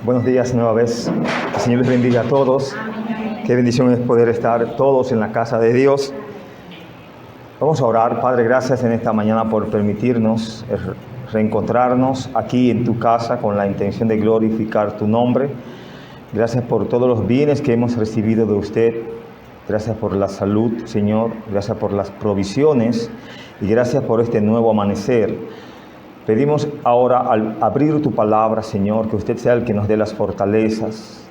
Buenos días nueva vez. El Señor les bendiga a todos. Qué bendición es poder estar todos en la casa de Dios. Vamos a orar. Padre, gracias en esta mañana por permitirnos reencontrarnos aquí en tu casa con la intención de glorificar tu nombre. Gracias por todos los bienes que hemos recibido de usted. Gracias por la salud, Señor. Gracias por las provisiones y gracias por este nuevo amanecer. Pedimos ahora, al abrir tu palabra, Señor, que usted sea el que nos dé las fortalezas,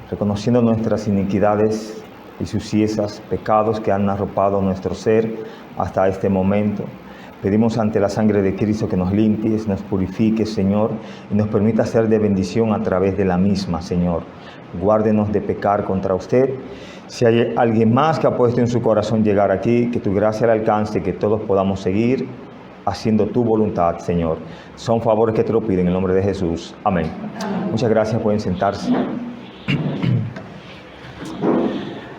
reconociendo nuestras iniquidades y suciedades, pecados que han arropado nuestro ser hasta este momento. Pedimos ante la sangre de Cristo que nos limpies, nos purifiques, Señor, y nos permita ser de bendición a través de la misma, Señor. Guárdenos de pecar contra usted. Si hay alguien más que ha puesto en su corazón llegar aquí, que tu gracia le alcance y que todos podamos seguir haciendo tu voluntad, Señor. Son favores que te lo piden en el nombre de Jesús. Amén. Muchas gracias. Pueden sentarse.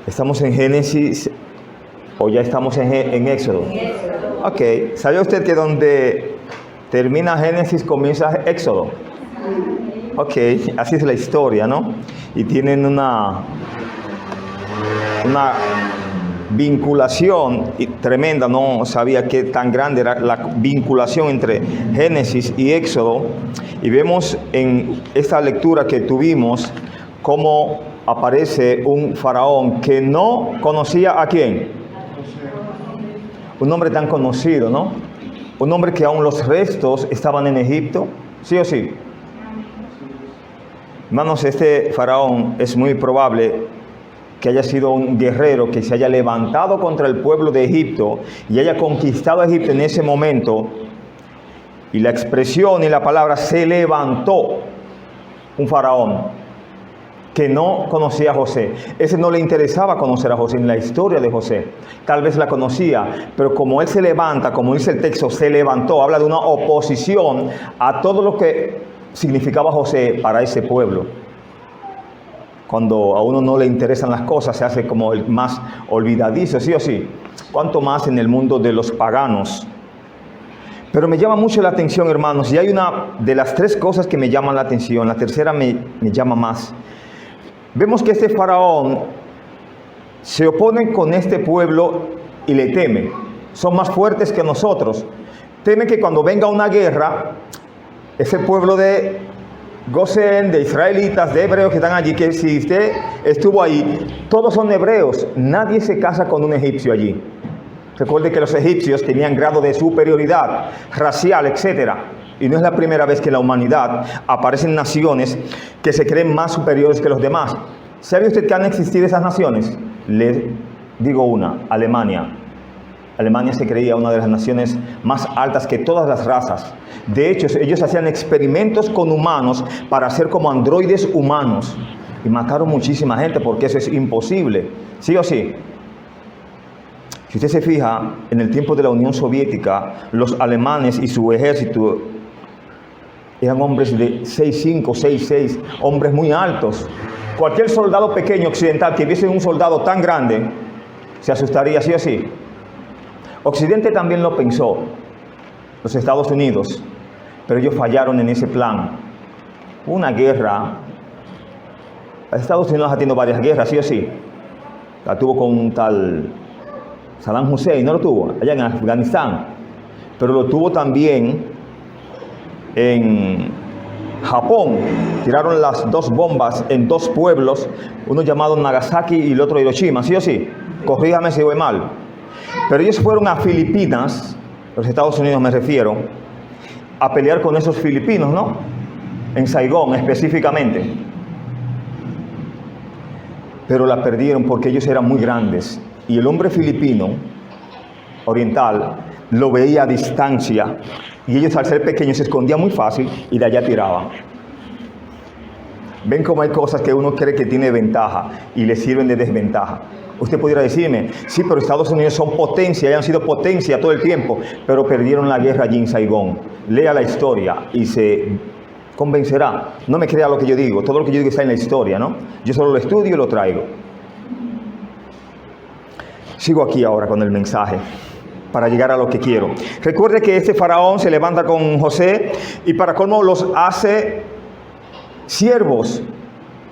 Estamos en Génesis, o ya estamos en Éxodo. Ok. ¿Sabía usted que donde termina Génesis comienza Éxodo? Ok. Así es la historia, ¿no? Y tienen una vinculación tremenda. No sabía qué tan grande era la vinculación entre Génesis y Éxodo. Y vemos en esta lectura que tuvimos cómo aparece un faraón que no conocía a quién. Un hombre tan conocido, ¿no? Un hombre que aún los restos estaban en Egipto. ¿Sí o sí? Hermanos, este faraón es muy probable que haya sido un guerrero que se haya levantado contra el pueblo de Egipto y haya conquistado a Egipto en ese momento. Y la expresión y la palabra se levantó, un faraón que no conocía a José. Ese no le interesaba conocer a José en la historia de José. Tal vez la conocía, pero como él se levanta, como dice el texto, se levantó, habla de una oposición a todo lo que significaba José para ese pueblo. Cuando a uno no le interesan las cosas, se hace como el más olvidadizo, sí o sí. Cuanto más en el mundo de los paganos. Pero me llama mucho la atención, hermanos, y hay una de las tres cosas que me llaman la atención. La tercera me llama más. Vemos que este faraón se opone con este pueblo y le teme. Son más fuertes que nosotros. Teme que cuando venga una guerra, ese pueblo de Gosén, de israelitas, de hebreos que están allí, que si usted estuvo ahí, todos son hebreos. Nadie se casa con un egipcio allí. Recuerde que los egipcios tenían grado de superioridad racial, etc. Y no es la primera vez que en la humanidad aparecen naciones que se creen más superiores que los demás. ¿Sabe usted que han existido esas naciones? Le digo una: Alemania. Alemania se creía una de las naciones más altas que todas las razas. De hecho, ellos hacían experimentos con humanos para hacer como androides humanos. Y mataron muchísima gente porque eso es imposible. ¿Sí o sí? Si usted se fija, en el tiempo de la Unión Soviética, los alemanes y su ejército eran hombres de 6'5", 6'6", hombres muy altos. Cualquier soldado pequeño occidental que viese un soldado tan grande, se asustaría, ¿sí o sí? Occidente también lo pensó, los Estados Unidos, pero ellos fallaron en ese plan. Una guerra, Estados Unidos ha tenido varias guerras, ¿sí o sí? La tuvo con un tal Saddam Hussein, no lo tuvo, allá en Afganistán, pero lo tuvo también en Japón. Tiraron las dos bombas en dos pueblos, uno llamado Nagasaki y el otro Hiroshima, ¿sí o sí? Corríjame si voy mal. Pero ellos fueron a Filipinas, los Estados Unidos me refiero, a pelear con esos filipinos, ¿no? En Saigón específicamente. Pero la perdieron porque ellos eran muy grandes. Y el hombre filipino, oriental, lo veía a distancia. Y ellos al ser pequeños se escondían muy fácil y de allá tiraban. Ven cómo hay cosas que uno cree que tiene ventaja y le sirven de desventaja. Usted pudiera decirme, sí, pero Estados Unidos son potencia, y han sido potencia todo el tiempo, pero perdieron la guerra allí en Saigón. Lea la historia y se convencerá. No me crea lo que yo digo, todo lo que yo digo está en la historia, ¿no? Yo solo lo estudio y lo traigo. Sigo aquí ahora con el mensaje. para llegar a lo que quiero. Recuerde que este faraón se levanta con José y para colmo los hace siervos,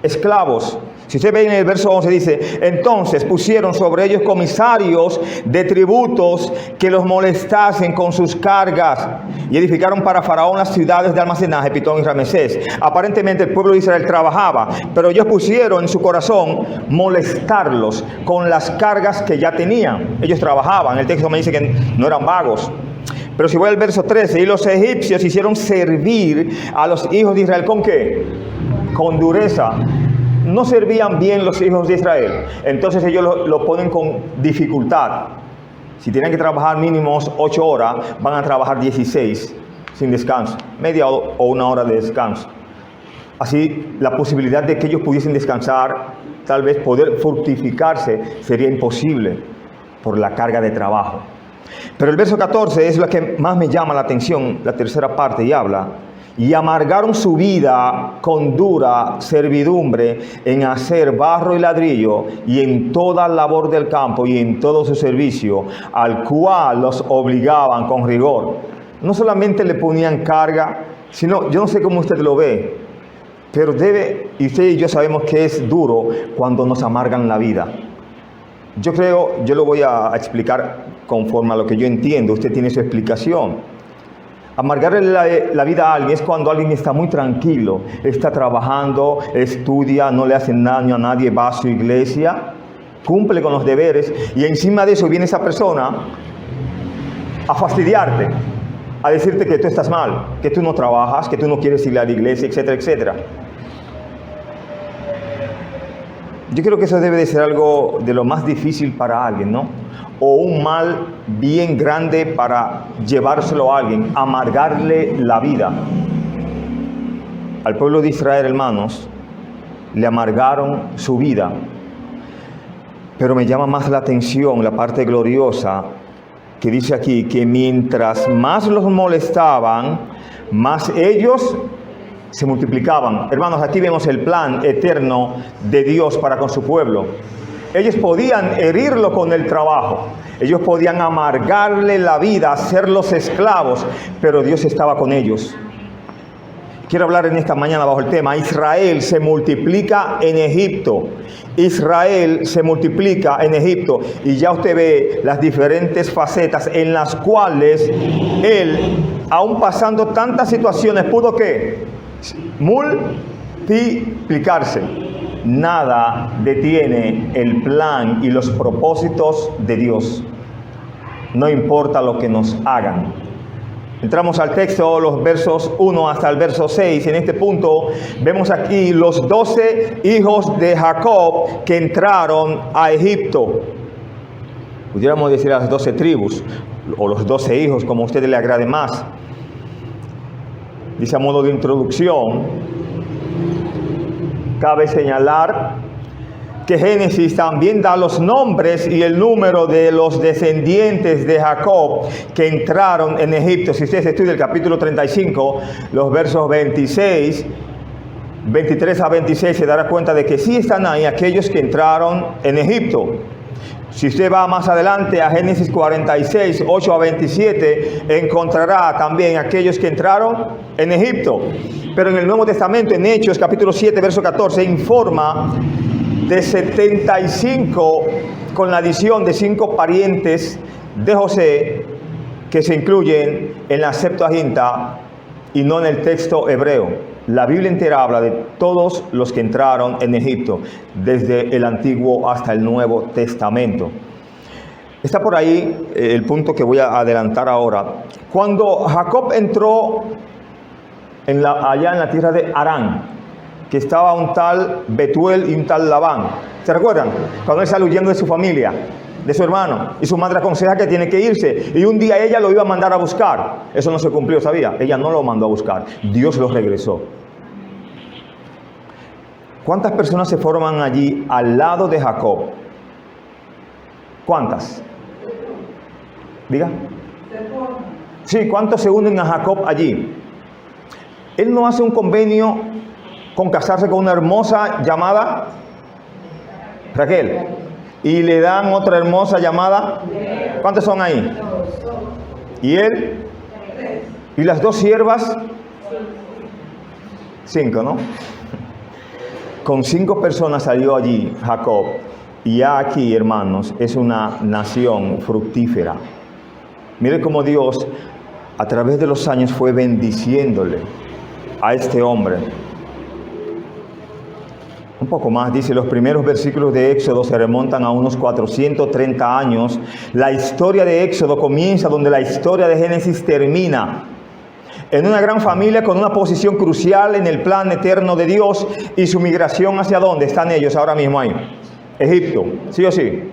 esclavos. Si usted ve en el verso 11 dice, entonces pusieron sobre ellos comisarios de tributos que los molestasen con sus cargas y edificaron para Faraón las ciudades de almacenaje, Pitón y Ramesés. Aparentemente el pueblo de Israel trabajaba, pero ellos pusieron en su corazón molestarlos con las cargas que ya tenían. Ellos trabajaban, el texto me dice que no eran vagos. Pero si voy al verso 13, y los egipcios hicieron servir a los hijos de Israel, ¿con qué? Con dureza. No servían bien los hijos de Israel. Entonces ellos lo ponen con dificultad. Si tienen que trabajar mínimos 8 horas, van a trabajar 16 sin descanso. Media o una hora de descanso. Así, la posibilidad de que ellos pudiesen descansar, tal vez poder fortificarse, sería imposible por la carga de trabajo. Pero el verso 14 es lo que más me llama la atención, la tercera parte, y habla: y amargaron su vida con dura servidumbre en hacer barro y ladrillo y en toda labor del campo y en todo su servicio, al cual los obligaban con rigor. No solamente le ponían carga, sino, yo no sé cómo usted lo ve, pero y usted y yo sabemos que es duro cuando nos amargan la vida. Yo lo voy a explicar conforme a lo que yo entiendo. Usted tiene su explicación. Amargarle la vida a alguien es cuando alguien está muy tranquilo, está trabajando, estudia, no le hacen daño a nadie, va a su iglesia, cumple con los deberes, y encima de eso viene esa persona a fastidiarte, a decirte que tú estás mal, que tú no trabajas, que tú no quieres ir a la iglesia, etcétera, etcétera. Yo creo que eso debe de ser algo de lo más difícil para alguien, ¿no? O un mal bien grande para llevárselo a alguien, amargarle la vida. Al pueblo de Israel, hermanos, le amargaron su vida. Pero me llama más la atención la parte gloriosa que dice aquí, que mientras más los molestaban, más ellos se multiplicaban. Hermanos, aquí vemos el plan eterno de Dios para con su pueblo. Ellos podían herirlo con el trabajo, ellos podían amargarle la vida, hacerlos esclavos, pero Dios estaba con ellos. Quiero hablar en esta mañana bajo el tema: Israel se multiplica en Egipto. Israel se multiplica en Egipto. Y ya usted ve las diferentes facetas en las cuales él, aún pasando tantas situaciones, pudo ¿qué? Multiplicarse. Nada detiene el plan y los propósitos de Dios. No importa lo que nos hagan. Entramos al texto, los versos 1 hasta el verso 6. En este punto vemos aquí los 12 hijos de Jacob que entraron a Egipto. Pudiéramos decir las 12 tribus, o los 12 hijos, como a usted le agrade más. Dice a modo de introducción, cabe señalar que Génesis también da los nombres y el número de los descendientes de Jacob que entraron en Egipto. Si usted estudia el capítulo 35, los versos 23 a 26, se dará cuenta de que sí están ahí aquellos que entraron en Egipto. Si usted va más adelante a Génesis 46, 8 a 27, encontrará también aquellos que entraron en Egipto. Pero en el Nuevo Testamento, en Hechos, capítulo 7, verso 14, informa de 75, con la adición de 5 parientes de José, que se incluyen en la Septuaginta y no en el texto hebreo. La Biblia entera habla de todos los que entraron en Egipto, desde el Antiguo hasta el Nuevo Testamento. Está por ahí el punto que voy a adelantar ahora. Cuando Jacob entró allá en la tierra de Harán, que estaba un tal Betuel y un tal Labán. ¿Se recuerdan? Cuando él sale huyendo de su familia, de su hermano, y su madre aconseja que tiene que irse, y un día ella lo iba a mandar a buscar. Eso no se cumplió, ¿sabía? Ella no lo mandó a buscar, Dios lo regresó. ¿Cuántas personas se forman allí al lado de Jacob? ¿Cuántas? Diga. Sí, ¿cuántos se unen a Jacob allí? Él no hace un convenio con casarse con una hermosa llamada Raquel, y le dan otra hermosa llamada. ¿Cuántos son ahí? ¿Y él? ¿Y las 2 siervas? 5, ¿no? Con 5 personas salió allí Jacob. Y ya aquí, hermanos, es una nación fructífera. Mire cómo Dios, a través de los años, fue bendiciéndole a este hombre. Un poco más, dice, los primeros versículos de Éxodo se remontan a unos 430 años. La historia de Éxodo comienza donde la historia de Génesis termina. En una gran familia con una posición crucial en el plan eterno de Dios y su migración hacia dónde están ellos ahora mismo ahí. Egipto, ¿sí o sí?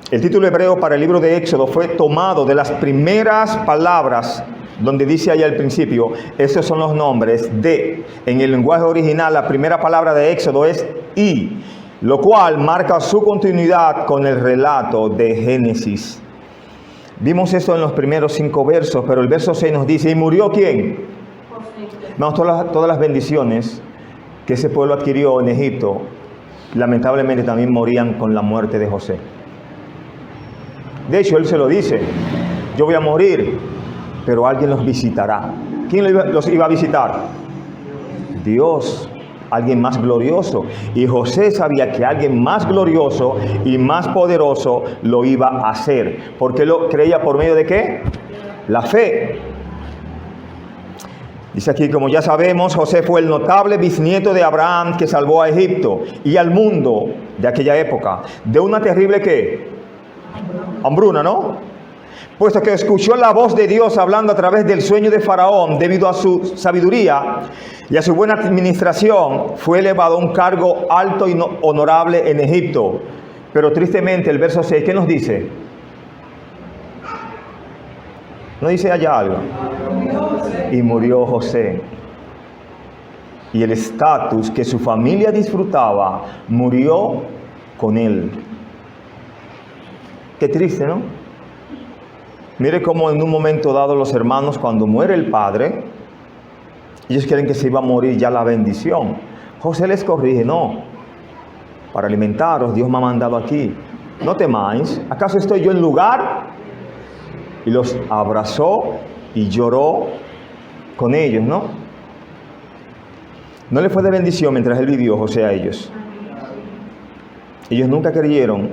El título hebreo para el libro de Éxodo fue tomado de las primeras palabras donde dice allá al principio, estos son los nombres de, en el lenguaje original la primera palabra de Éxodo es y, lo cual marca su continuidad con el relato de Génesis. Vimos eso en los primeros 5 versos, pero el verso 6 nos dice, ¿y murió quién? Vamos, todas las bendiciones que ese pueblo adquirió en Egipto, lamentablemente también morían con la muerte de José. De hecho, él se lo dice, yo voy a morir, pero alguien los visitará. ¿Quién los iba a visitar? Dios, alguien más glorioso. Y José sabía que alguien más glorioso y más poderoso lo iba a hacer. ¿Por qué lo creía? ¿Por medio de qué? La fe. Dice aquí, como ya sabemos, José fue el notable bisnieto de Abraham que salvó a Egipto y al mundo de aquella época de una terrible ¿qué? Hambruna, ¿no? Puesto que escuchó la voz de Dios hablando a través del sueño de Faraón, debido a su sabiduría y a su buena administración, fue elevado a un cargo alto y honorable en Egipto. Pero tristemente el verso 6, ¿qué nos dice? ¿No dice allá algo? Y murió José. Y el estatus que su familia disfrutaba murió con él. Qué triste, ¿no? Mire cómo en un momento dado los hermanos, cuando muere el padre, ellos creen que se iba a morir ya la bendición. José les corrige, no, para alimentaros Dios me ha mandado aquí. No temáis, ¿acaso estoy yo en lugar? Y los abrazó y lloró con ellos, ¿no? No le fue de bendición mientras él vivió José a ellos. Ellos nunca creyeron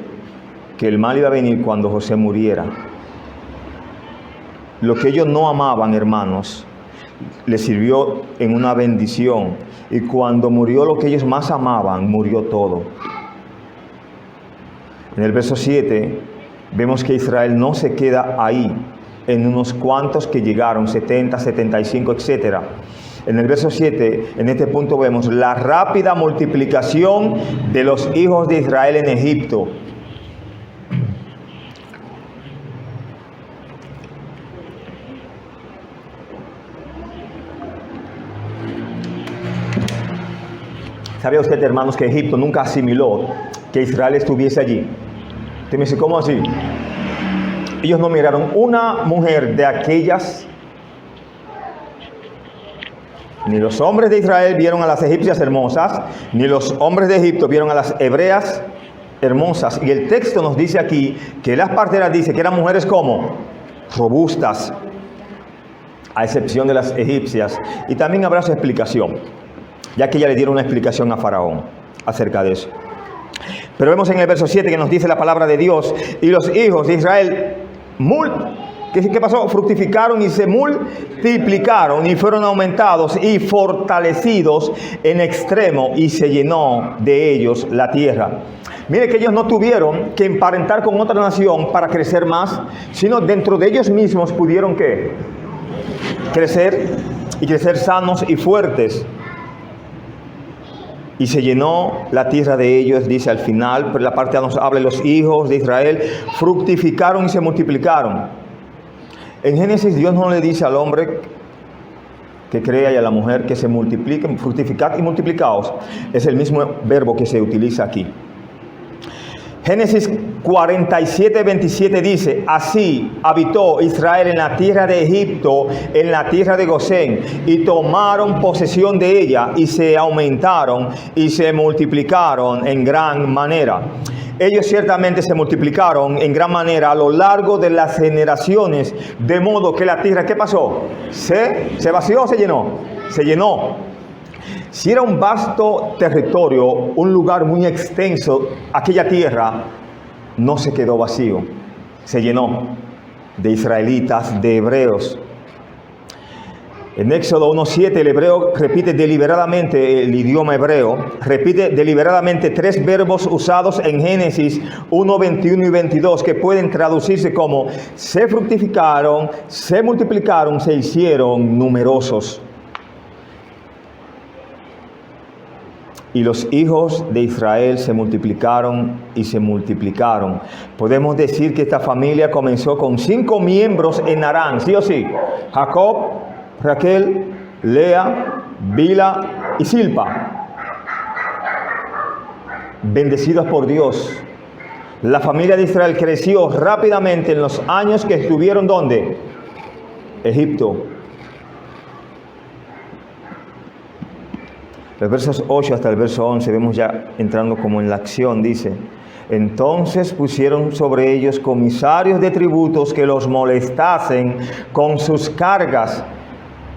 que el mal iba a venir cuando José muriera. Lo que ellos no amaban, hermanos, les sirvió en una bendición. Y cuando murió lo que ellos más amaban, murió todo. En el verso 7, vemos que Israel no se queda ahí, en unos cuantos que llegaron, 70, 75, etc. En el verso 7, en este punto vemos la rápida multiplicación de los hijos de Israel en Egipto. ¿Sabía usted, hermanos, que Egipto nunca asimiló que Israel estuviese allí? Usted me dice, ¿cómo así? Ellos no miraron una mujer de aquellas. Ni los hombres de Israel vieron a las egipcias hermosas, ni los hombres de Egipto vieron a las hebreas hermosas. Y el texto nos dice aquí que las parteras dice que eran mujeres como robustas, a excepción de las egipcias. Y también habrá su explicación, ya que ella le dieron una explicación a Faraón acerca de eso. Pero vemos en el verso 7 que nos dice la palabra de Dios, y los hijos de Israel, ¿qué pasó? Fructificaron y se multiplicaron y fueron aumentados y fortalecidos en extremo, y se llenó de ellos la tierra. Mire que ellos no tuvieron que emparentar con otra nación para crecer más, sino dentro de ellos mismos pudieron ¿qué? Crecer, y crecer sanos y fuertes. Y se llenó la tierra de ellos, dice al final, pero la parte nos habla de los hijos de Israel, fructificaron y se multiplicaron. En Génesis Dios no le dice al hombre que crea y a la mujer que se multipliquen, fructificad y multiplicaos. Es el mismo verbo que se utiliza aquí. Génesis 47, 27 dice, así habitó Israel en la tierra de Egipto, en la tierra de Gosén, y tomaron posesión de ella, y se aumentaron, y se multiplicaron en gran manera. ellos ciertamente se multiplicaron en gran manera a lo largo de las generaciones, de modo que la tierra, ¿qué pasó? ¿Se vació o se llenó? Se llenó. Si era un vasto territorio, un lugar muy extenso, aquella tierra no se quedó vacío, se llenó de israelitas, de hebreos. En Éxodo 1:7 el hebreo repite deliberadamente, el idioma hebreo, repite deliberadamente 3 verbos usados en Génesis 1:21 y 22 que pueden traducirse como se fructificaron, se multiplicaron, se hicieron numerosos. Y los hijos de Israel se multiplicaron y se multiplicaron. Podemos decir que esta familia comenzó con 5 miembros en Harán, ¿sí o sí? Jacob, Raquel, Lea, Bilha y Silpa. Bendecidos por Dios. La familia de Israel creció rápidamente en los años que estuvieron, ¿dónde? Egipto. Los versos 8 hasta el verso 11 vemos ya entrando como en la acción, dice: entonces pusieron sobre ellos comisarios de tributos que los molestasen con sus cargas,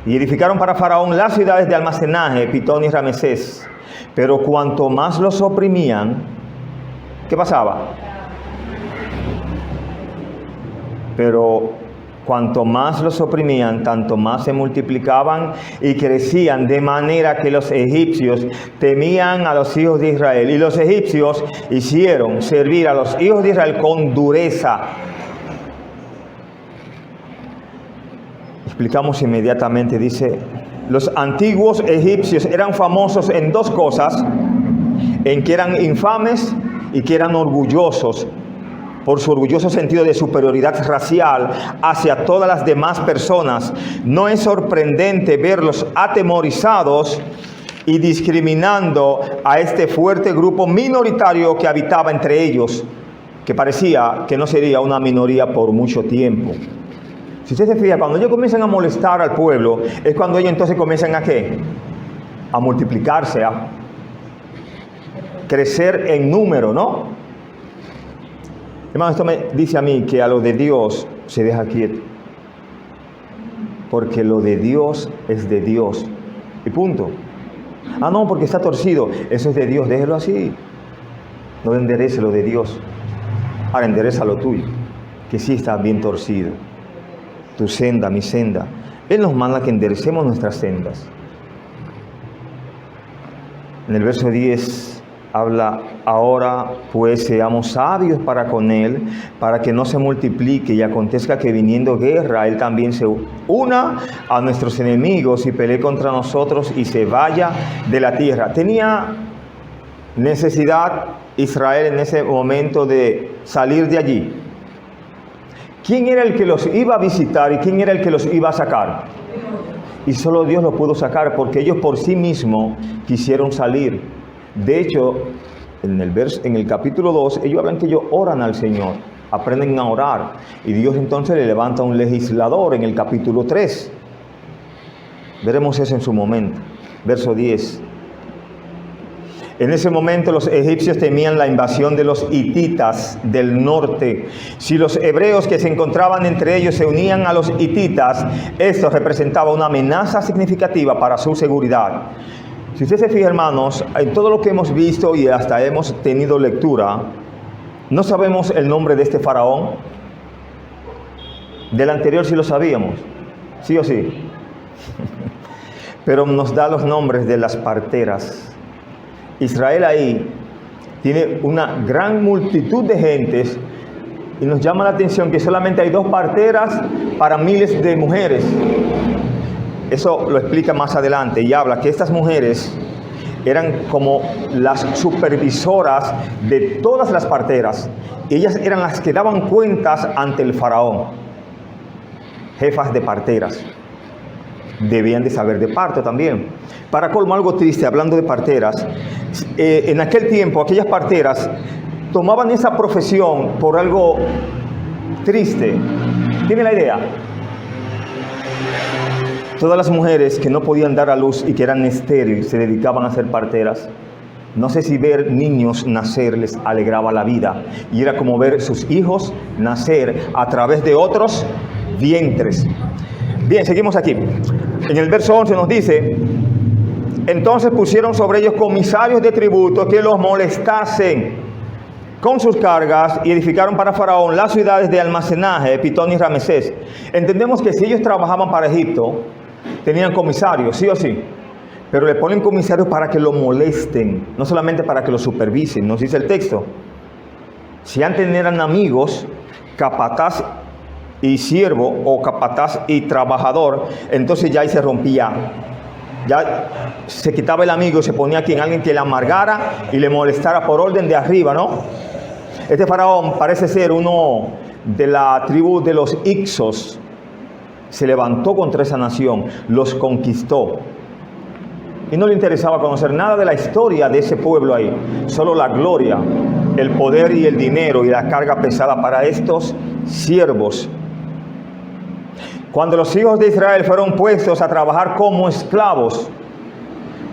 y edificaron para Faraón las ciudades de almacenaje, Pitón y Ramesés. Pero cuanto más los oprimían, ¿qué pasaba? Pero cuanto más los oprimían, tanto más se multiplicaban y crecían, de manera que los egipcios temían a los hijos de Israel. Y los egipcios hicieron servir a los hijos de Israel con dureza. Explicamos inmediatamente, dice: los antiguos egipcios eran famosos en 2 cosas, en que eran infames y que eran orgullosos, por su orgulloso sentido de superioridad racial hacia todas las demás personas. No es sorprendente verlos atemorizados y discriminando a este fuerte grupo minoritario que habitaba entre ellos, que parecía que no sería una minoría por mucho tiempo. Si usted se fija, cuando ellos comienzan a molestar al pueblo, es cuando ellos entonces comienzan ¿a qué? A multiplicarse, a crecer en número, ¿no? Hermano, esto me dice a mí que a lo de Dios se deja quieto. Porque lo de Dios es de Dios. Y punto. Ah, no, porque está torcido. Eso es de Dios, déjelo así. No enderece lo de Dios. Ahora endereza lo tuyo, que sí está bien torcido. Tu senda, mi senda. Él nos manda que enderecemos nuestras sendas. En el verso 10 habla: ahora pues seamos sabios para con él, para que no se multiplique y acontezca que viniendo guerra, él también se una a nuestros enemigos y pelee contra nosotros y se vaya de la tierra. Tenía necesidad Israel en ese momento de salir de allí. ¿Quién era el que los iba a visitar y quién era el que los iba a sacar? Y solo Dios los pudo sacar, porque ellos por sí mismos quisieron salir. De hecho, en el capítulo 2, ellos hablan que ellos oran al Señor, aprenden a orar, y Dios entonces le levanta un legislador en el capítulo 3. Veremos eso en su momento. Verso 10. En ese momento los egipcios temían la invasión de los hititas del norte. Si los hebreos que se encontraban entre ellos se unían a los hititas, esto representaba una amenaza significativa para su seguridad. Si usted se fija, hermanos, en todo lo que hemos visto y hasta hemos tenido lectura, no sabemos el nombre de este faraón. Del anterior sí lo sabíamos, sí o sí. Pero nos da los nombres de las parteras. Israel ahí tiene una gran multitud de gentes y nos llama la atención que solamente hay 2 parteras para miles de mujeres. Eso lo explica más adelante y habla que estas mujeres eran como las supervisoras de todas las parteras. Ellas eran las que daban cuentas ante el faraón. Jefas de parteras. Debían de saber de parto también. Para colmo, algo triste, hablando de parteras, en aquel tiempo aquellas parteras tomaban esa profesión por algo triste. ¿Tiene la idea? Todas las mujeres que no podían dar a luz y que eran estériles se dedicaban a ser parteras. No sé si ver niños nacer les alegraba la vida. Y era como ver sus hijos nacer a través de otros vientres. Bien, seguimos aquí. En el verso 11 nos dice: entonces pusieron sobre ellos comisarios de tributo que los molestasen con sus cargas, y edificaron para Faraón las ciudades de almacenaje, Pitón y Ramesés. Entendemos que si ellos trabajaban para Egipto, tenían comisarios, sí o sí. Pero le ponen comisarios para que lo molesten, no solamente para que lo supervisen. Nos dice el texto: si antes eran amigos, capataz y siervo, o capataz y trabajador, entonces ya ahí se rompía. Ya se quitaba el amigo y se ponía aquí en alguien que le amargara y le molestara por orden de arriba, ¿no? Este faraón parece ser uno de la tribu de los Ixos. Se levantó contra esa nación, los conquistó. Y no le interesaba conocer nada de la historia de ese pueblo ahí. Solo la gloria, el poder y el dinero y la carga pesada para estos siervos. Cuando los hijos de Israel fueron puestos a trabajar como esclavos,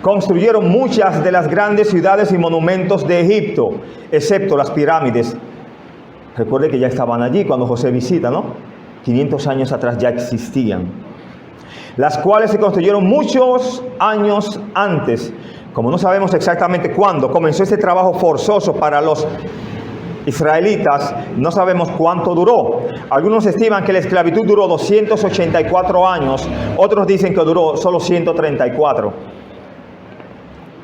construyeron muchas de las grandes ciudades y monumentos de Egipto, excepto las pirámides. Recuerde que ya estaban allí cuando José visita, ¿no? 500 años atrás ya existían. Las cuales se construyeron muchos años antes. Como no sabemos exactamente cuándo comenzó este trabajo forzoso para los israelitas, no sabemos cuánto duró. Algunos estiman que la esclavitud duró 284 años, otros dicen que duró solo 134.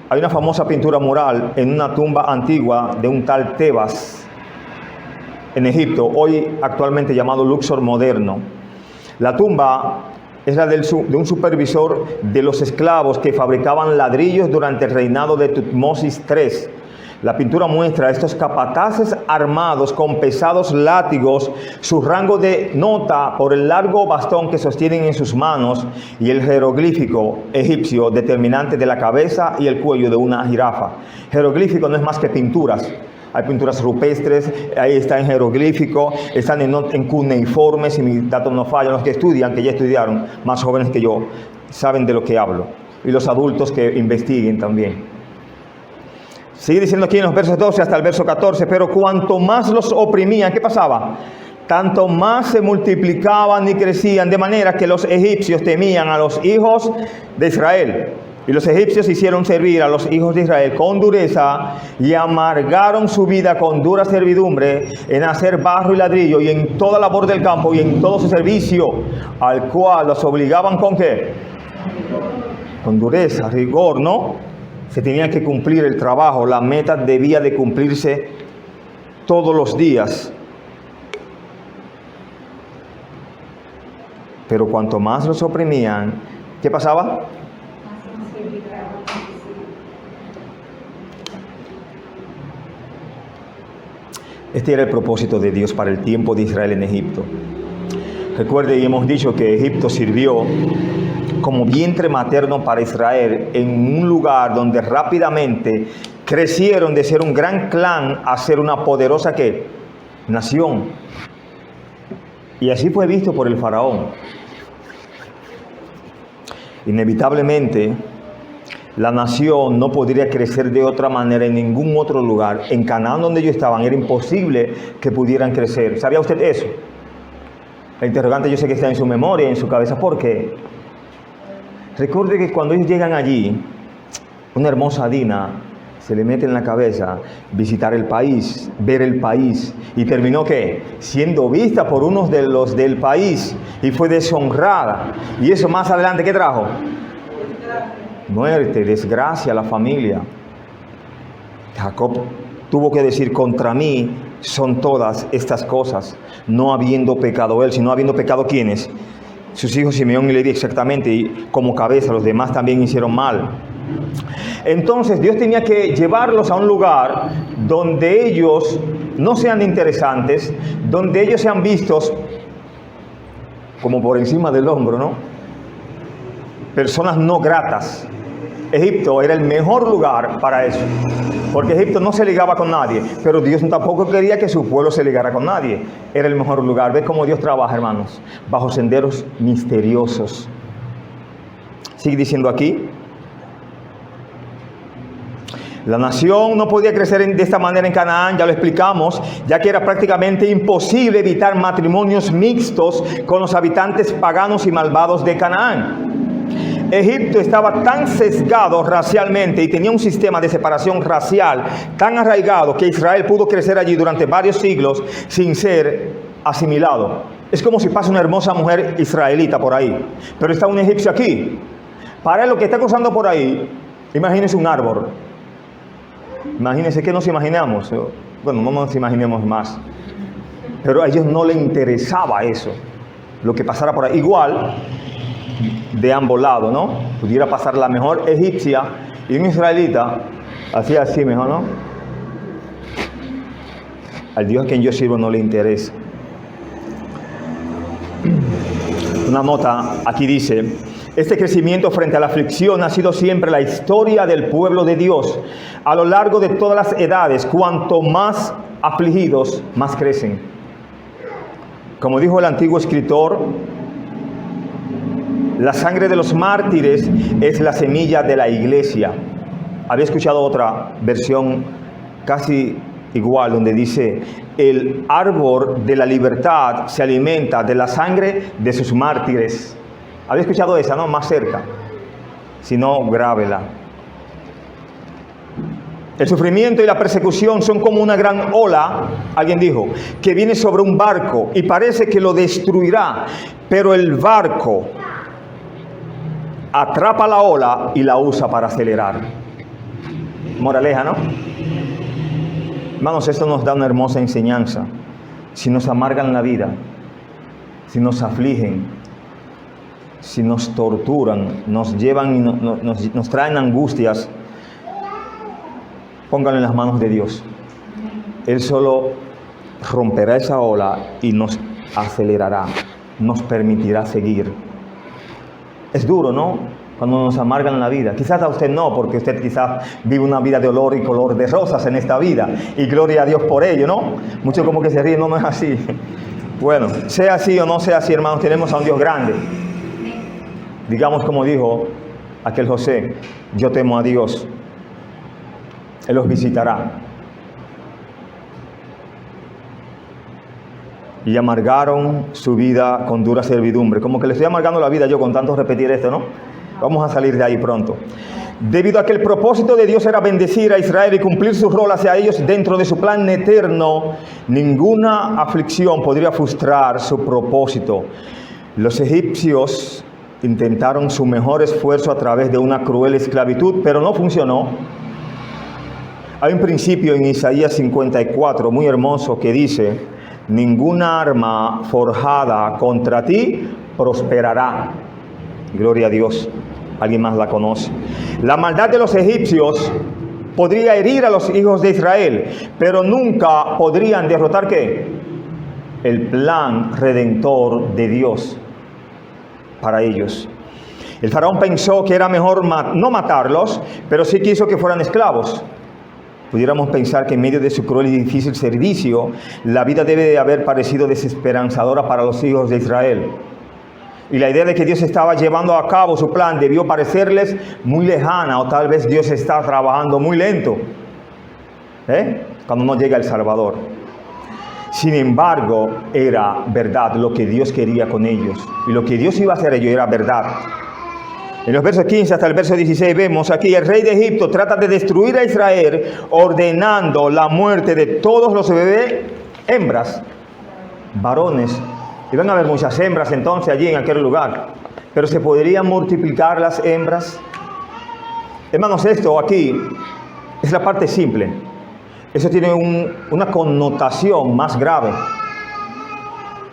Hay una famosa pintura mural en una tumba antigua de un tal Tebas en Egipto, hoy actualmente llamado Luxor moderno. La tumba es la de un supervisor de los esclavos que fabricaban ladrillos durante el reinado de Tutmosis III. La pintura muestra a estos capataces armados con pesados látigos, su rango de nota por el largo bastón que sostienen en sus manos y el jeroglífico egipcio determinante de la cabeza y el cuello de una jirafa. Jeroglífico no es más que pinturas. Hay pinturas rupestres, ahí está en jeroglífico, están en cuneiforme, si mis datos no fallan. Los que estudian, que ya estudiaron, más jóvenes que yo, saben de lo que hablo. Y los adultos que investiguen también. Sigue diciendo aquí en los versos 12 hasta el verso 14, pero cuanto más los oprimían, ¿qué pasaba? Tanto más se multiplicaban y crecían, de manera que los egipcios temían a los hijos de Israel. Y los egipcios hicieron servir a los hijos de Israel con dureza y amargaron su vida con dura servidumbre en hacer barro y ladrillo y en toda labor del campo y en todo su servicio, al cual los obligaban ¿con qué? Con dureza, rigor, ¿no? Se tenía que cumplir el trabajo, la meta debía de cumplirse todos los días. Pero cuanto más los oprimían, ¿qué pasaba? Este era el propósito de Dios para el tiempo de Israel en Egipto. Recuerde, y hemos dicho que Egipto sirvió como vientre materno para Israel en un lugar donde rápidamente crecieron de ser un gran clan a ser una poderosa ¿qué? Nación. Y así fue visto por el faraón. Inevitablemente, la nación no podría crecer de otra manera en ningún otro lugar. En Canaán, donde ellos estaban, era imposible que pudieran crecer. ¿Sabía usted eso? La interrogante yo sé que está en su memoria, en su cabeza. ¿Por qué? Recuerde que cuando ellos llegan allí, una hermosa Dina se le mete en la cabeza visitar el país, ver el país. ¿Y terminó qué? Siendo vista por unos de los del país y fue deshonrada. Y eso más adelante, ¿qué trajo? Muerte, desgracia a la familia. Jacob tuvo que decir: contra mí son todas estas cosas, no habiendo pecado él, sino habiendo pecado ¿quiénes? Sus hijos Simeón y Leví, exactamente, y como cabeza los demás también hicieron mal. Entonces Dios tenía que llevarlos a un lugar donde ellos no sean interesantes, donde ellos sean vistos como por encima del hombro, ¿no? Personas no gratas. Egipto era el mejor lugar para eso, porque Egipto no se ligaba con nadie, pero Dios tampoco quería que su pueblo se ligara con nadie. Era el mejor lugar. ¿Ves cómo Dios trabaja, hermanos? Bajo senderos misteriosos. Sigue diciendo aquí: La nación no podía crecer de esta manera en Canaán, ya lo explicamos, ya que era prácticamente imposible evitar matrimonios mixtos con los habitantes paganos y malvados de Canaán. Egipto estaba tan sesgado racialmente y tenía un sistema de separación racial tan arraigado que Israel pudo crecer allí durante varios siglos sin ser asimilado. Es como si pasa una hermosa mujer israelita por ahí, pero está un egipcio aquí. Para él, lo que está cruzando por ahí, imagínense un árbol. Imagínense que nos imaginamos. Bueno, no nos imaginemos más. Pero a ellos no les interesaba eso, lo que pasara por ahí. Igual, de ambos lados, ¿no? Pudiera pasar la mejor egipcia y un israelita, así mejor, ¿no? Al Dios a quien yo sirvo no le interesa. Una nota aquí dice: este crecimiento frente a la aflicción ha sido siempre la historia del pueblo de Dios. A lo largo de todas las edades, cuanto más afligidos, más crecen. Como dijo el antiguo escritor, la sangre de los mártires es la semilla de la iglesia. Había escuchado otra versión casi igual, donde dice: el árbol de la libertad se alimenta de la sangre de sus mártires. Había escuchado esa, ¿no? Más cerca. Si no, grábela. El sufrimiento y la persecución son como una gran ola, alguien dijo, que viene sobre un barco y parece que lo destruirá, pero el barco atrapa la ola y la usa para acelerar. Moraleja, ¿no? Hermanos, esto nos da una hermosa enseñanza. Si nos amargan la vida, si nos afligen, si nos torturan, nos llevan y nos traen angustias, pónganlo en las manos de Dios. Él solo romperá esa ola y nos acelerará, nos permitirá seguir. Es duro, ¿no? Cuando nos amargan la vida. Quizás a usted no, porque usted quizás vive una vida de olor y color de rosas en esta vida. Y gloria a Dios por ello, ¿no? Muchos como que se ríen, no es así. Bueno, sea así o no sea así, hermanos, tenemos a un Dios grande. Digamos como dijo aquel José: yo temo a Dios, Él los visitará. Y amargaron su vida con dura servidumbre. Como que le estoy amargando la vida yo con tanto repetir esto, ¿no? Vamos a salir de ahí pronto. Debido a que el propósito de Dios era bendecir a Israel y cumplir su rol hacia ellos dentro de su plan eterno, ninguna aflicción podría frustrar su propósito. Los egipcios intentaron su mejor esfuerzo a través de una cruel esclavitud, pero no funcionó. Hay un principio en Isaías 54 muy hermoso que dice: ninguna arma forjada contra ti prosperará. Gloria a Dios. Alguien más la conoce. La maldad de los egipcios podría herir a los hijos de Israel, pero nunca podrían derrotar ¿qué? El plan redentor de Dios para ellos. El faraón pensó que era mejor no matarlos, pero sí quiso que fueran esclavos. Pudiéramos pensar que en medio de su cruel y difícil servicio, la vida debe de haber parecido desesperanzadora para los hijos de Israel. Y la idea de que Dios estaba llevando a cabo su plan debió parecerles muy lejana, o tal vez Dios está trabajando muy lento, cuando no llega el Salvador. Sin embargo, era verdad lo que Dios quería con ellos. Y lo que Dios iba a hacer ellos era verdad. En los versos 15 hasta el verso 16 vemos aquí: el rey de Egipto trata de destruir a Israel ordenando la muerte de todos los bebés hembras, varones. Iban a haber muchas hembras entonces allí en aquel lugar. Pero ¿se podrían multiplicar las hembras? Hermanos, esto aquí es la parte simple. Eso tiene una connotación más grave.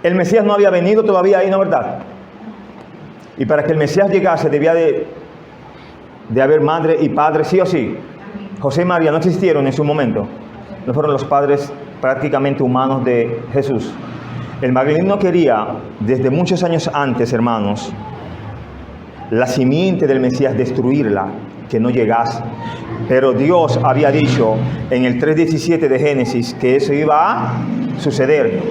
El Mesías no había venido todavía ahí, ¿no es verdad? Y para que el Mesías llegase debía de haber madre y padre, sí o sí. José y María no existieron en su momento. No fueron los padres prácticamente humanos de Jesús. El maligno quería, desde muchos años antes, hermanos, la simiente del Mesías destruirla, que no llegase. Pero Dios había dicho en el 3:17 de Génesis que eso iba a suceder.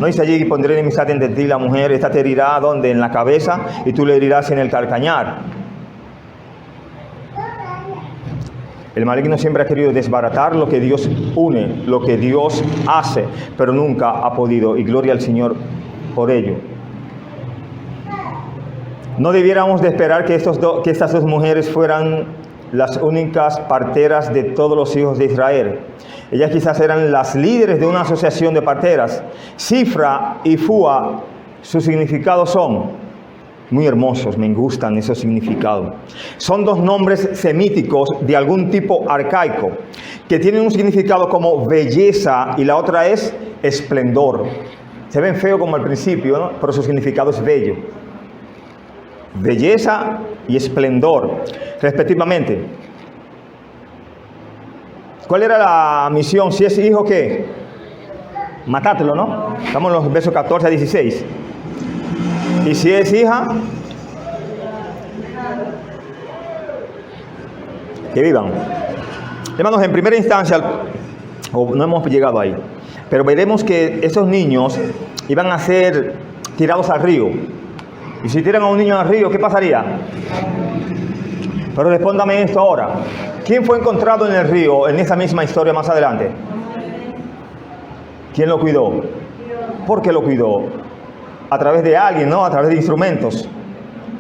No dice allí: pondré enemistad entre ti y la mujer, esta te herirá ¿dónde? En la cabeza, y tú le herirás en el calcañar. El maligno siempre ha querido desbaratar lo que Dios une, lo que Dios hace, pero nunca ha podido, y gloria al Señor por ello. No debiéramos de esperar que estas dos mujeres fueran las únicas parteras de todos los hijos de Israel. Ellas quizás eran las líderes de una asociación de parteras. Cifra y Fua, sus significados son muy hermosos, me gustan esos significados. Son dos nombres semíticos de algún tipo arcaico, que tienen un significado como belleza y la otra es esplendor. Se ven feo como al principio, ¿no? Pero su significado es bello. Belleza y esplendor, respectivamente. ¿Cuál era la misión? Si es hijo, ¿qué? Matátelo, ¿no? Estamos en los versos 14 a 16. Y si es hija, que vivan. Hermanos, en primera instancia, no hemos llegado ahí, pero veremos que esos niños iban a ser tirados al río. Y si tiran a un niño al río, ¿qué pasaría? Pero respóndame esto ahora. ¿Quién fue encontrado en el río en esa misma historia más adelante? ¿Quién lo cuidó? ¿Por qué lo cuidó? A través de alguien, ¿no? A través de instrumentos.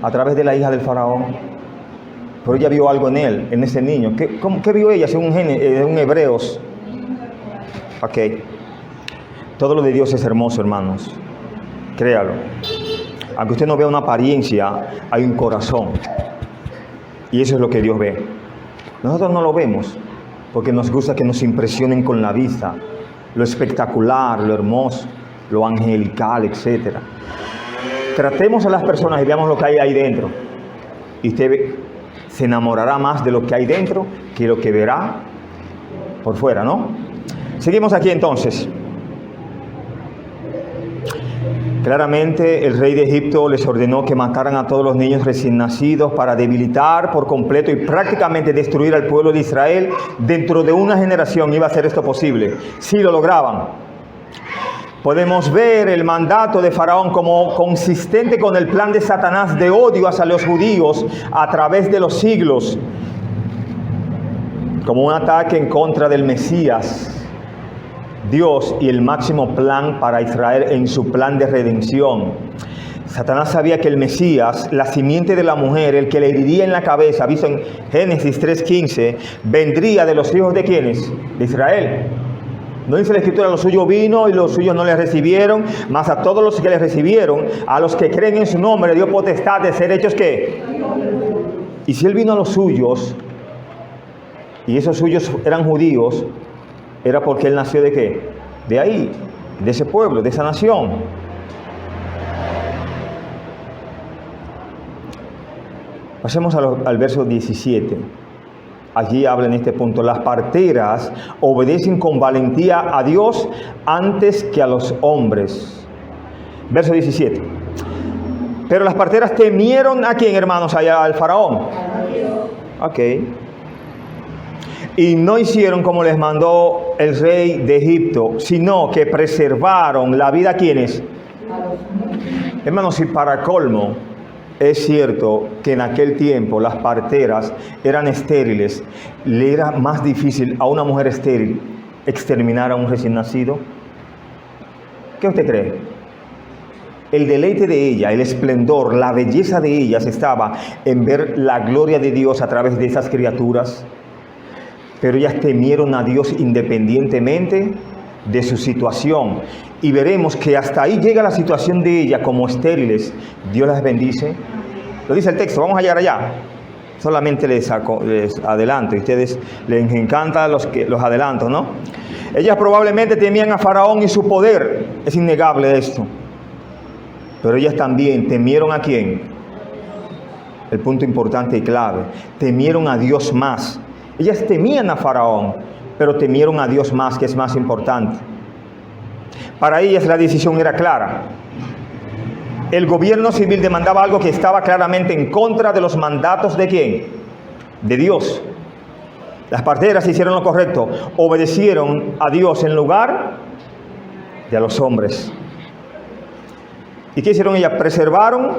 A través de la hija del faraón. Pero ella vio algo en él, en ese niño. ¿Qué vio ella? Según Hebreos. Ok. Todo lo de Dios es hermoso, hermanos. Créalo. Aunque usted no vea una apariencia, hay un corazón. Y eso es lo que Dios ve. Nosotros no lo vemos, porque nos gusta que nos impresionen con la vista. Lo espectacular, lo hermoso, lo angelical, etc. Tratemos a las personas y veamos lo que hay ahí dentro. Y usted se enamorará más de lo que hay dentro que lo que verá por fuera, ¿no? Seguimos aquí entonces. Claramente el rey de Egipto les ordenó que mataran a todos los niños recién nacidos para debilitar por completo y prácticamente destruir al pueblo de Israel. Dentro de una generación iba a ser esto posible, si lo lograban. Podemos ver el mandato de Faraón como consistente con el plan de Satanás de odio hacia los judíos a través de los siglos, como un ataque en contra del Mesías, Dios, y el máximo plan para Israel en su plan de redención. Satanás sabía que el Mesías, la simiente de la mujer, el que le heriría en la cabeza, visto en Génesis 3:15, vendría de los hijos de ¿quiénes? De Israel. No dice la Escritura, los suyos vino y los suyos no le recibieron, mas a todos los que le recibieron, a los que creen en su nombre, dio potestad de ser hechos ¿qué? Y si él vino a los suyos, y esos suyos eran judíos, era porque él nació ¿de qué? De ahí, de ese pueblo, de esa nación. Pasemos al verso 17. Allí habla en este punto: las parteras obedecen con valentía a Dios antes que a los hombres. Verso 17. Pero las parteras temieron ¿a quién, hermanos? Allá al faraón. Ok. Y no hicieron como les mandó el rey de Egipto, sino que preservaron la vida. ¿Quiénes? Hermanos, y para colmo, es cierto que en aquel tiempo las parteras eran estériles. ¿Le era más difícil a una mujer estéril exterminar a un recién nacido? ¿Qué usted cree? El deleite de ella, el esplendor, la belleza de ellas estaba en ver la gloria de Dios a través de esas criaturas. Pero ellas temieron a Dios independientemente de su situación. Y veremos que hasta ahí llega la situación de ella como estériles. Dios las bendice. Lo dice el texto, vamos a llegar allá. Solamente les adelanto. Y a ustedes les encantan los adelantos, ¿no? Ellas probablemente temían a Faraón y su poder. Es innegable esto. Pero ellas también temieron ¿a quién? El punto importante y clave. Temieron a Dios más. Ellas temían a Faraón, pero temieron a Dios más, que es más importante. Para ellas la decisión era clara. El gobierno civil demandaba algo que estaba claramente en contra de los mandatos ¿de quién? De Dios. Las parteras hicieron lo correcto, obedecieron a Dios en lugar de a los hombres. ¿Y qué hicieron ellas? Preservaron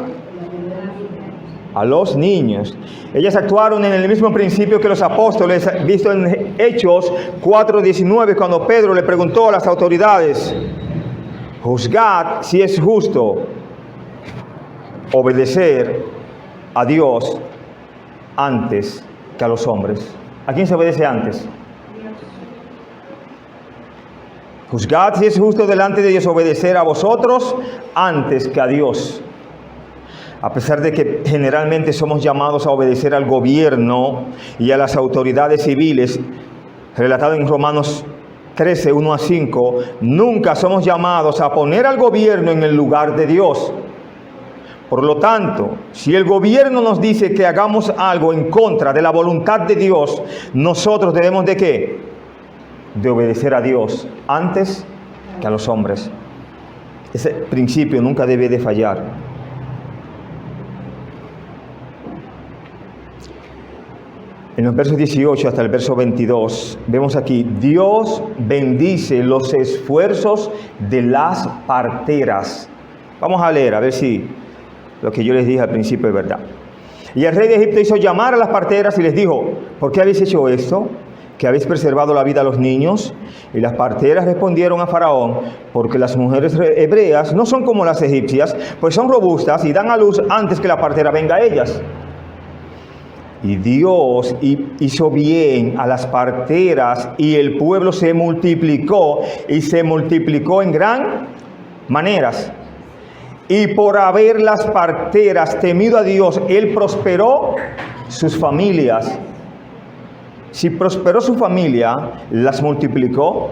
a los niños. Ellas actuaron en el mismo principio que los apóstoles, visto en Hechos 4:19, cuando Pedro le preguntó a las autoridades: juzgad si es justo obedecer a Dios antes que a los hombres. ¿A quién se obedece antes? Juzgad si es justo delante de Dios obedecer a vosotros antes que a Dios. A pesar de que generalmente somos llamados a obedecer al gobierno y a las autoridades civiles, relatado en Romanos 13, 1-5, nunca somos llamados a poner al gobierno en el lugar de Dios. Por lo tanto, si el gobierno nos dice que hagamos algo en contra de la voluntad de Dios, nosotros debemos ¿de qué? De obedecer a Dios antes que a los hombres. Ese principio nunca debe de fallar. En los versos 18 hasta el verso 22, vemos aquí: Dios bendice los esfuerzos de las parteras. Vamos a leer, a ver si lo que yo les dije al principio es verdad. Y el rey de Egipto hizo llamar a las parteras y les dijo: ¿por qué habéis hecho esto? ¿Que habéis preservado la vida a los niños? Y las parteras respondieron a Faraón: porque las mujeres hebreas no son como las egipcias, pues son robustas y dan a luz antes que la partera venga a ellas. Y Dios hizo bien a las parteras, y el pueblo se multiplicó, y se multiplicó en gran maneras. Y por haber las parteras temido a Dios, Él prosperó sus familias. Si prosperó su familia, las multiplicó.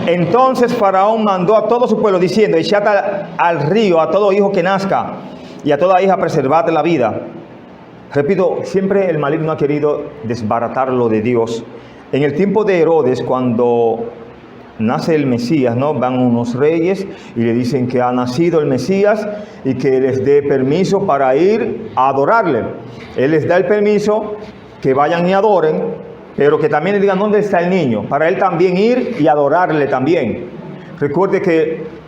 Entonces Faraón mandó a todo su pueblo diciendo: echad al río a todo hijo que nazca, y a toda hija preservad la vida. Repito, siempre el maligno ha querido desbaratar lo de Dios. En el tiempo de Herodes, cuando nace el Mesías, ¿no? Van unos reyes y le dicen que ha nacido el Mesías y que les dé permiso para ir a adorarle. Él les da el permiso, que vayan y adoren, pero que también le digan dónde está el niño, para él también ir y adorarle también. Recuerde que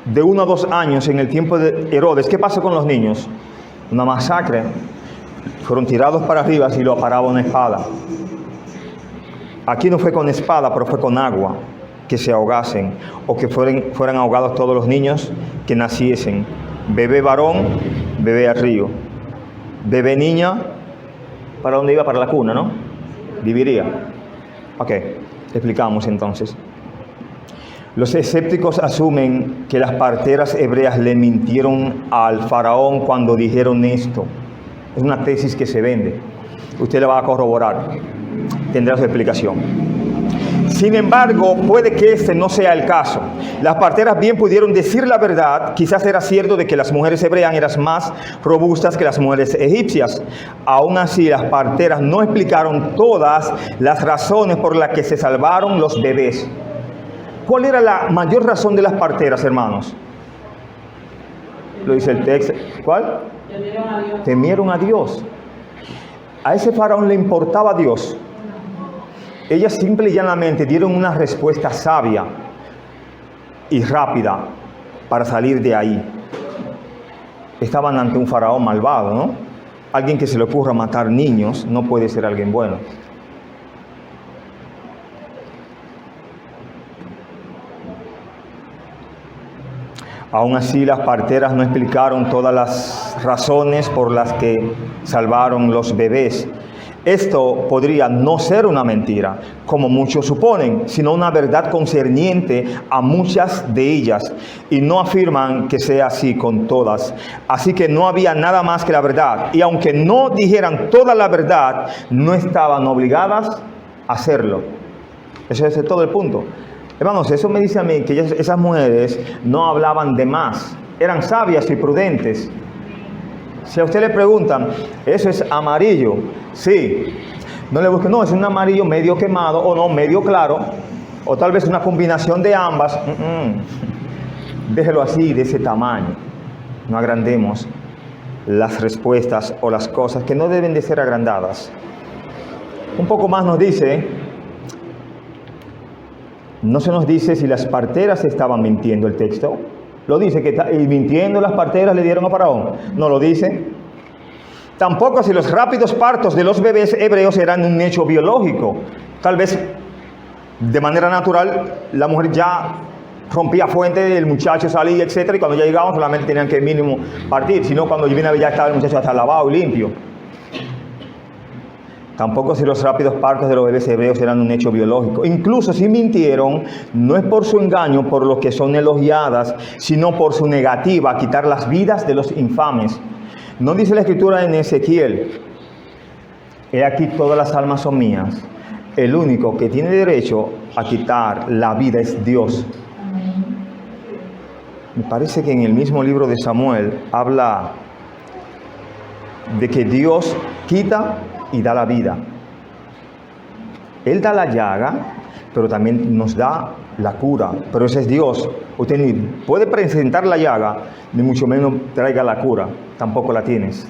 de 1 a 2 años en el tiempo de Herodes, ¿qué pasó con los niños? Una masacre. Fueron tirados para arriba y lo paraba una espada. Aquí no fue con espada, pero fue con agua, que se ahogasen, o que fueran ahogados todos los niños que naciesen. Bebé varón, bebé al río. Bebé niña, ¿para dónde iba? Para la cuna, ¿no? Viviría. Ok, explicamos entonces. Los escépticos asumen que las parteras hebreas le mintieron al faraón cuando dijeron esto. Es una tesis que se vende. Usted la va a corroborar. Tendrá su explicación. Sin embargo, puede que este no sea el caso. Las parteras bien pudieron decir la verdad. Quizás era cierto de que las mujeres hebreas eran más robustas que las mujeres egipcias. Aún así, las parteras no explicaron todas las razones por las que se salvaron los bebés. ¿Cuál era la mayor razón de las parteras, hermanos? Lo dice el texto. ¿Cuál? Temieron a Dios. Temieron a Dios. A ese faraón le importaba a Dios. Ellas simple y llanamente dieron una respuesta sabia y rápida para salir de ahí. Estaban ante un faraón malvado, ¿no? Alguien que se le ocurra matar niños no puede ser alguien bueno. Aún así, las parteras no explicaron todas las razones por las que salvaron los bebés. Esto podría no ser una mentira, como muchos suponen, sino una verdad concerniente a muchas de ellas, y no afirman que sea así con todas. Así que no había nada más que la verdad, y aunque no dijeran toda la verdad, no estaban obligadas a hacerlo. Ese es todo el punto. Hermanos, eso me dice a mí que esas mujeres no hablaban de más, eran sabias y prudentes. Si a usted le preguntan, ¿eso es amarillo? Sí. No le busquen, no, es un amarillo medio quemado, o no, medio claro, o tal vez una combinación de ambas. Déjelo así, de ese tamaño. No agrandemos las respuestas o las cosas que no deben de ser agrandadas. Un poco más nos dice, no se nos dice si las parteras estaban mintiendo el texto. Lo dice, y mintiendo las parteras le dieron a Faraón. No lo dice. Tampoco si los rápidos partos de los bebés hebreos eran un hecho biológico. Tal vez de manera natural la mujer ya rompía fuente, el muchacho salía, etc. Y cuando ya llegaban solamente tenían que mínimo partir. Si no, cuando viene a ver ya estaba el muchacho hasta lavado y limpio. Tampoco si los rápidos partos de los bebés hebreos eran un hecho biológico. Incluso si mintieron, no es por su engaño por lo que son elogiadas, sino por su negativa a quitar las vidas de los infames. ¿No dice la Escritura en Ezequiel? He aquí todas las almas son mías. El único que tiene derecho a quitar la vida es Dios. Me parece que en el mismo libro de Samuel habla de que Dios quita y da la vida. Él da la llaga, pero también nos da la cura. Pero ese es Dios. Usted ni puede presentar la llaga, ni mucho menos traiga la cura. Tampoco la tienes.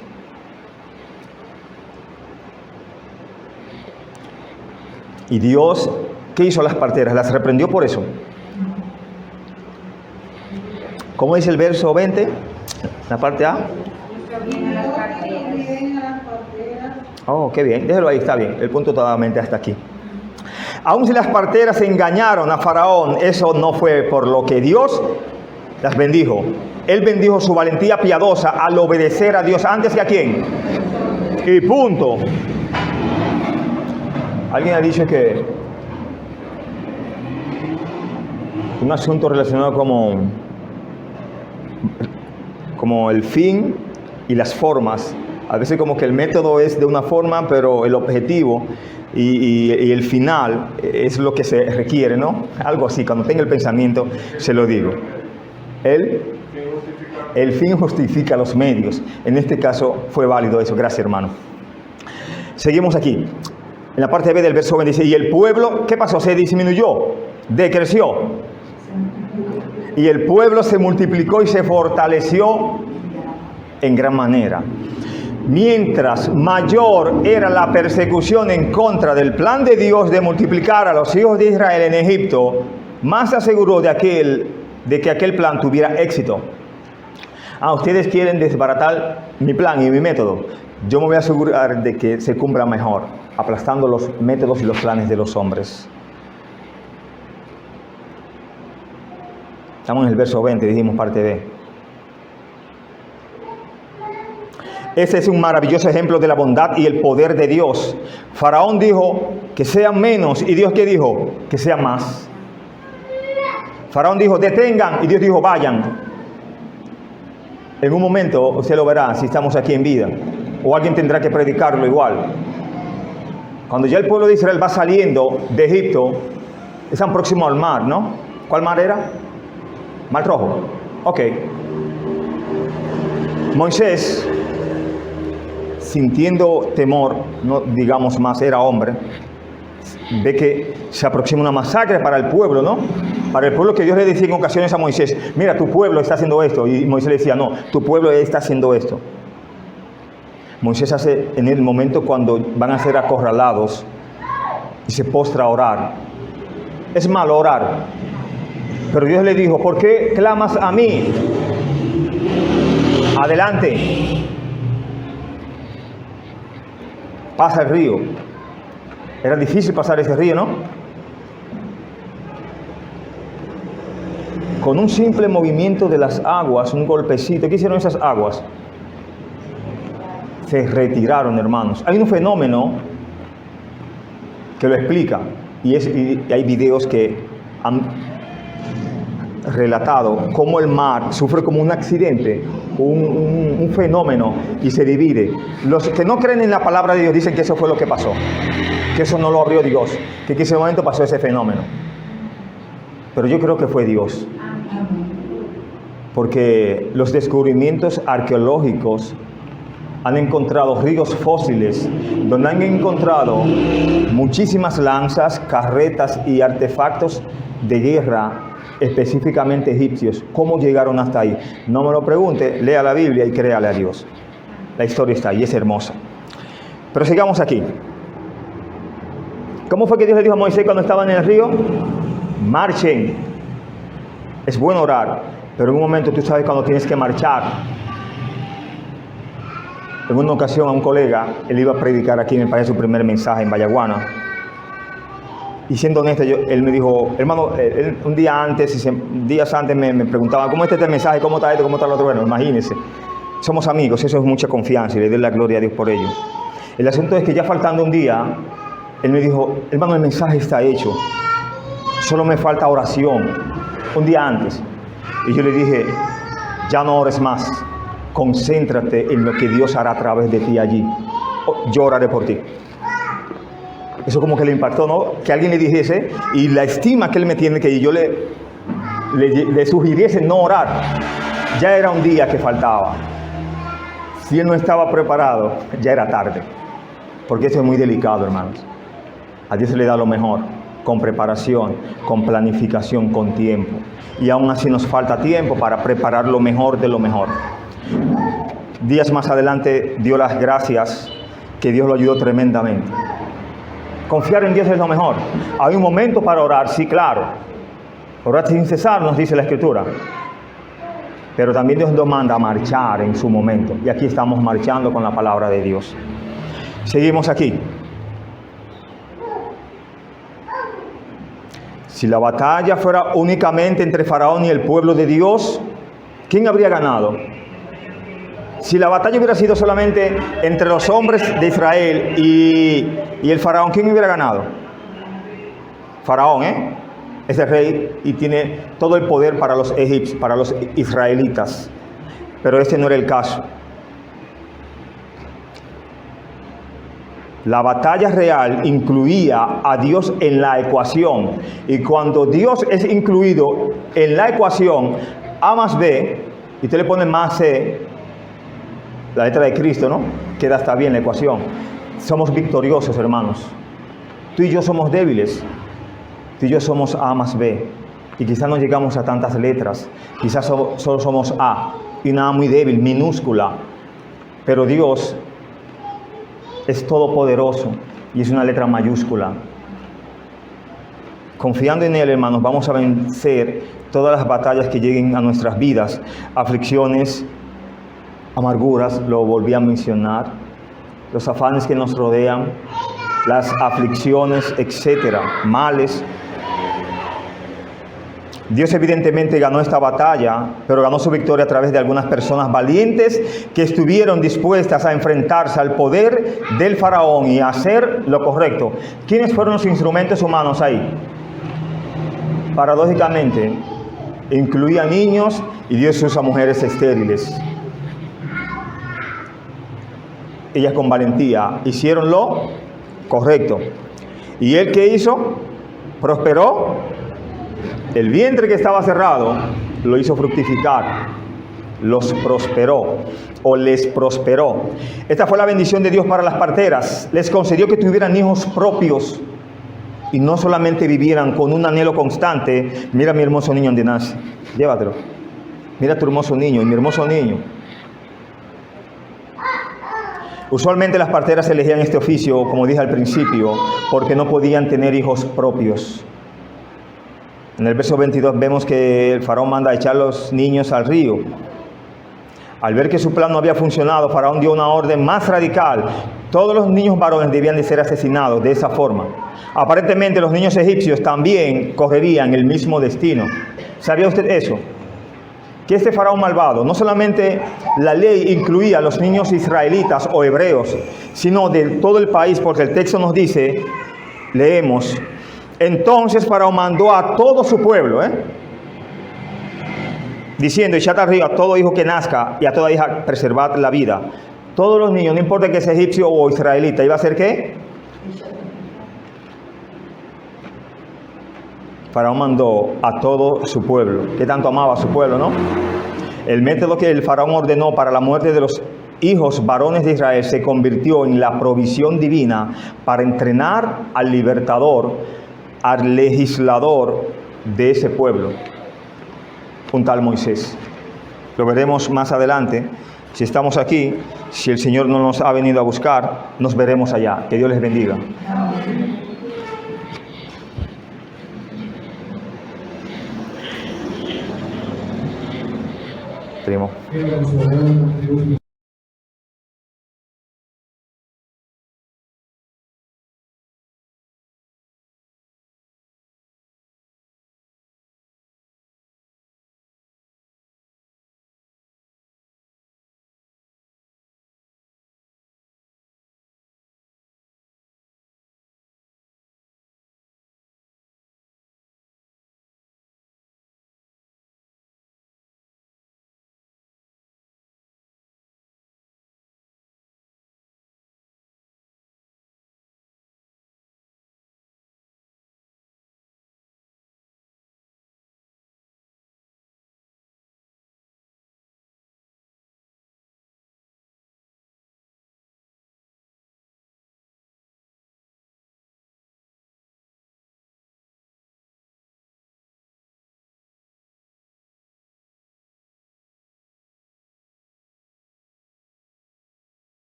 Y Dios, ¿qué hizo a las parteras? Las reprendió por eso. ¿Cómo dice el verso 20? La parte A. Oh, qué bien. Déjelo ahí, está bien. El punto totalmente hasta aquí. Aun si las parteras engañaron a Faraón, eso no fue por lo que Dios las bendijo. Él bendijo su valentía piadosa al obedecer a Dios antes que a quién. Y punto. Alguien ha dicho que un asunto relacionado como el fin y las formas. A veces como que el método es de una forma, pero el objetivo y el final es lo que se requiere, ¿no? Algo así, cuando tenga el pensamiento se lo digo. El fin justifica los medios. En este caso fue válido eso. Gracias, hermano. Seguimos aquí. En la parte B del verso 20 dice, y el pueblo, ¿qué pasó? Se disminuyó, decreció. Y el pueblo se multiplicó y se fortaleció en gran manera. Mientras mayor era la persecución en contra del plan de Dios de multiplicar a los hijos de Israel en Egipto, más se aseguró de que aquel plan tuviera éxito. Ustedes quieren desbaratar mi plan y mi método. Yo me voy a asegurar de que se cumpla mejor, aplastando los métodos y los planes de los hombres. Estamos en el verso 20, dijimos parte B. Ese es un maravilloso ejemplo de la bondad y el poder de Dios. Faraón dijo que sean menos, y Dios, ¿qué dijo? Que sean más. Faraón dijo, detengan, y Dios dijo, vayan. En un momento usted lo verá si estamos aquí en vida, o alguien tendrá que predicarlo igual. Cuando ya el pueblo de Israel va saliendo de Egipto, están próximos al mar, ¿no? ¿Cuál mar era? Mar Rojo. Ok. Moisés, sintiendo temor, no digamos más, era hombre, ve que se aproxima una masacre para el pueblo, ¿no? Para el pueblo que Dios le decía en ocasiones a Moisés, mira, tu pueblo está haciendo esto. Y Moisés le decía, no, tu pueblo está haciendo esto. Moisés hace en el momento cuando van a ser acorralados y se postra a orar. Es malo orar. Pero Dios le dijo, ¿por qué clamas a mí? Adelante. Pasa el río. Era difícil pasar ese río, ¿no? Con un simple movimiento de las aguas, un golpecito. ¿Qué hicieron esas aguas? Se retiraron, hermanos. Hay un fenómeno que lo explica. Y hay videos que han relatado cómo el mar sufre como un accidente, un fenómeno, y se divide. Los que no creen en la palabra de Dios dicen que eso fue lo que pasó, que eso no lo abrió Dios, que en ese momento pasó ese fenómeno. Pero yo creo que fue Dios, porque los descubrimientos arqueológicos han encontrado ríos fósiles donde han encontrado muchísimas lanzas, carretas y artefactos de guerra, específicamente egipcios. ¿Cómo llegaron hasta ahí? No me lo pregunte, lea la Biblia y créale a Dios. La historia está ahí, es hermosa. Pero sigamos aquí. ¿Cómo fue que Dios le dijo a Moisés cuando estaban en el río? Marchen. Es bueno orar. Pero en un momento tú sabes cuando tienes que marchar. En una ocasión a un colega, él iba a predicar aquí, me parece su primer mensaje en Vallaguana. Y siendo honesto, él me dijo, hermano, un día antes, días antes me preguntaba, ¿cómo está este mensaje? ¿Cómo está esto? ¿Cómo está lo otro? Bueno, imagínense. Somos amigos, eso es mucha confianza y le doy la gloria a Dios por ello. El asunto es que ya faltando un día, él me dijo, hermano, el mensaje está hecho. Solo me falta oración. Un día antes. Y yo le dije, ya no ores más. Concéntrate en lo que Dios hará a través de ti allí. Yo oraré por ti. Eso como que le impactó, ¿no? Que alguien le dijese, y la estima que él me tiene, que yo le sugiriese no orar. Ya era un día que faltaba. Si él no estaba preparado, ya era tarde. Porque eso es muy delicado, hermanos. A Dios se le da lo mejor, con preparación, con planificación, con tiempo. Y aún así nos falta tiempo para preparar lo mejor de lo mejor. Días más adelante dio las gracias, que Dios lo ayudó tremendamente. Confiar en Dios es lo mejor. Hay un momento para orar, sí, claro. Orar sin cesar, nos dice la Escritura. Pero también Dios nos manda a marchar en su momento. Y aquí estamos marchando con la palabra de Dios. Seguimos aquí. Si la batalla fuera únicamente entre Faraón y el pueblo de Dios, ¿quién habría ganado? Si la batalla hubiera sido solamente entre los hombres de Israel y el Faraón, ¿quién hubiera ganado? Faraón, es el rey y tiene todo el poder para los egipcios, para los israelitas. Pero este no era el caso. La batalla real incluía a Dios en la ecuación. Y cuando Dios es incluido en la ecuación, A más B, y usted le pone más C, la letra de Cristo, ¿no? Queda hasta bien la ecuación. Somos victoriosos, hermanos. Tú y yo somos débiles. Tú y yo somos A más B. Y quizás no llegamos a tantas letras. Quizás solo somos A. Y una A muy débil, minúscula. Pero Dios es todopoderoso. Y es una letra mayúscula. Confiando en Él, hermanos, vamos a vencer todas las batallas que lleguen a nuestras vidas. Aflicciones, amarguras, lo volví a mencionar, los afanes que nos rodean, las aflicciones, etcétera, males. Dios evidentemente ganó esta batalla, pero ganó su victoria a través de algunas personas valientes que estuvieron dispuestas a enfrentarse al poder del faraón y a hacer lo correcto. ¿Quiénes fueron los instrumentos humanos ahí? Paradójicamente, incluía niños y Dios usa mujeres estériles. Ellas con valentía hicieron lo correcto. ¿Y él qué hizo? Prosperó. El vientre que estaba cerrado lo hizo fructificar. Los prosperó o les prosperó. Esta fue la bendición de Dios para las parteras. Les concedió que tuvieran hijos propios y no solamente vivieran con un anhelo constante. Mira mi hermoso niño donde nace. Llévatelo. Mira tu hermoso niño y mi hermoso niño. Usualmente las parteras elegían este oficio, como dije al principio, porque no podían tener hijos propios. En el verso 22 vemos que el faraón manda a echar los niños al río. Al ver que su plan no había funcionado, Faraón dio una orden más radical. Todos los niños varones debían de ser asesinados de esa forma. Aparentemente los niños egipcios también correrían el mismo destino. ¿Sabía usted eso? Que este faraón malvado, no solamente la ley incluía a los niños israelitas o hebreos, sino de todo el país, porque el texto nos dice, leemos, entonces Faraón mandó a todo su pueblo, diciendo, echad al río a todo hijo que nazca y a toda hija preservad la vida. Todos los niños, no importa que sea egipcio o israelita, ¿iba a ser qué? Faraón mandó a todo su pueblo, que tanto amaba a su pueblo, ¿no? El método que el faraón ordenó para la muerte de los hijos varones de Israel se convirtió en la provisión divina para entrenar al libertador, al legislador de ese pueblo, un tal Moisés. Lo veremos más adelante. Si estamos aquí, si el Señor no nos ha venido a buscar, nos veremos allá. Que Dios les bendiga. primo.